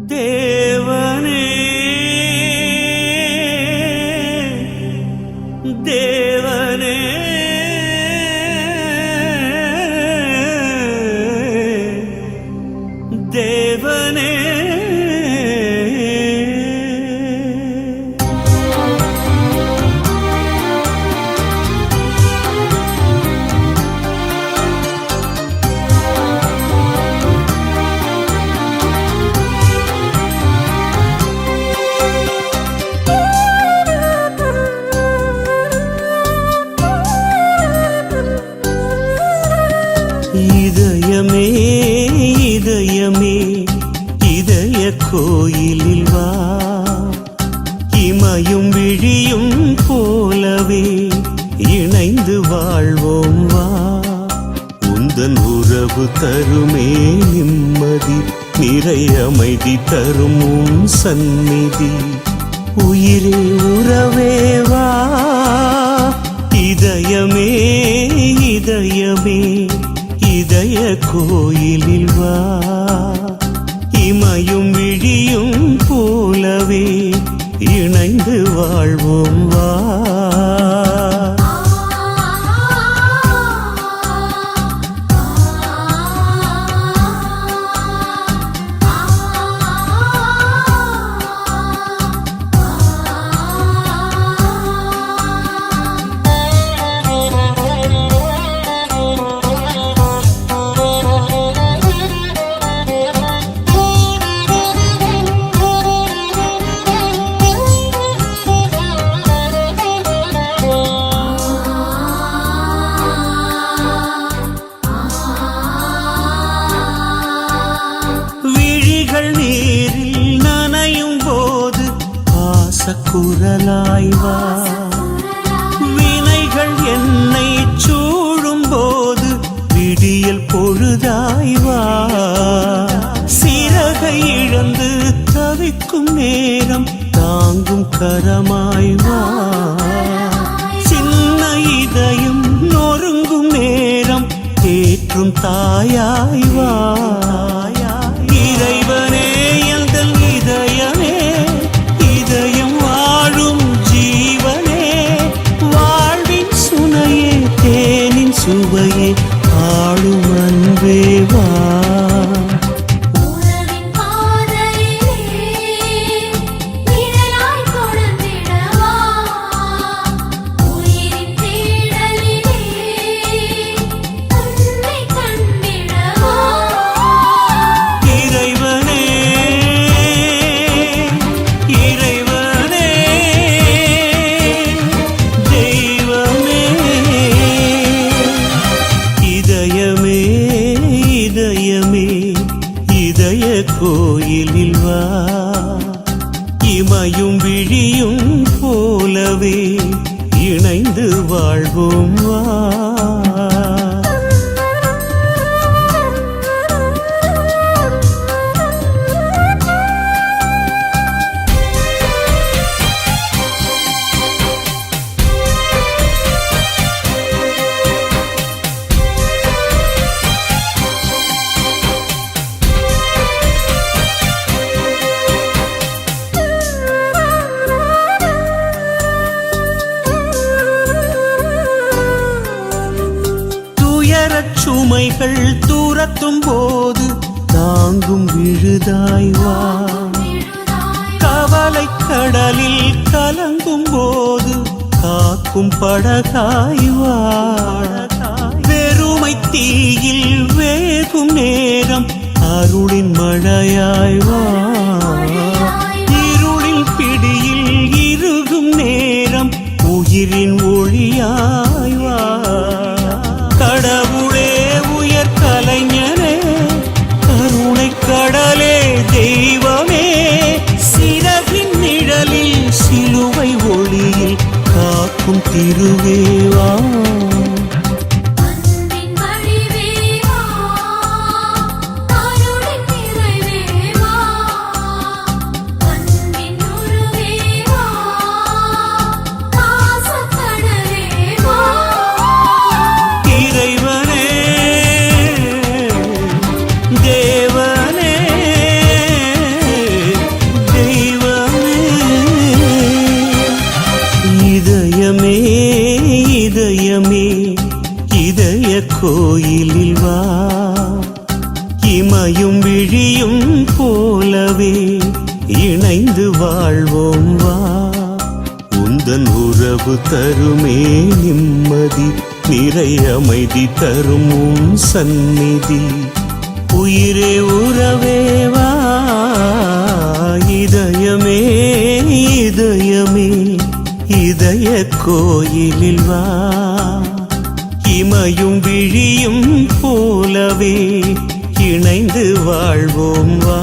தேவனே தேவனே தேவனே இதயமே இதயமே இதய கோயிலில் வா, இமையும் விழியும் போலவே இணைந்து வாழ்வோம் வா. உந்தன் உறவு தருமே நிம்மதி, நிறை அமைதி தரும் உன் சந்நிதி. உயிரே உறவே வா, இதயமே இதயமே இதய கோயிலில் வா, இமையும் விழியும் போலவே இணைந்து வாழ்வோம் வா. நீரில் நனையும் போது பாசக்குரலாய் வா, வினைகள் என்னை சூழும் போது விடியல் பொழுதாய் வா. சிறகை இழந்து தவிக்கும் நேரம் தாங்கும் கரமாய் வா, சின்ன இதயம் நொறுங்கும் நேரம் தேற்றும் தாயாய் வா. இறைவனே எந்தன் இதயமே, இதயம் வாழும் ஜீவனே, வாழ்வின் சுனையே தேனின் சுவையே ஆளும் அன்பே வா. இதய கோயிலில் வா, இமையும் விழியும் போலவே இணைந்து வாழ்வோம் வா. சுமைகள் தூரத்தும் போது தாங்கும் விழுதாய் வா, கவலை கடலில் கலங்கும் போது காக்கும் படகாய் வா. வெறுமை தீயில் வேகும் நேரம் அருளின் மழையாய் வா, இருளின் பிடியில் இறுகும் நேரம் உயிரின் ஒளியாய் வா. கடவுளே உயர் கலைஞனே, கருணை கடலே தெய்வமே, சிறகின் நிழலில் சிலுவை ஒளியில் காக்கும் திருவேவா. தேவனே இணைந்து வாழ்வோம் வா. உந்தன் உறவு தருமே நிம்மதி, நிறை அமைதி தரும் உன் சந்நிதி. உயிரே உறவே வா, இதயமே இதயமே இதய கோயிலில் வா. இமையும் விழியும் போலவே இணைந்து வாழ்வோம் வா.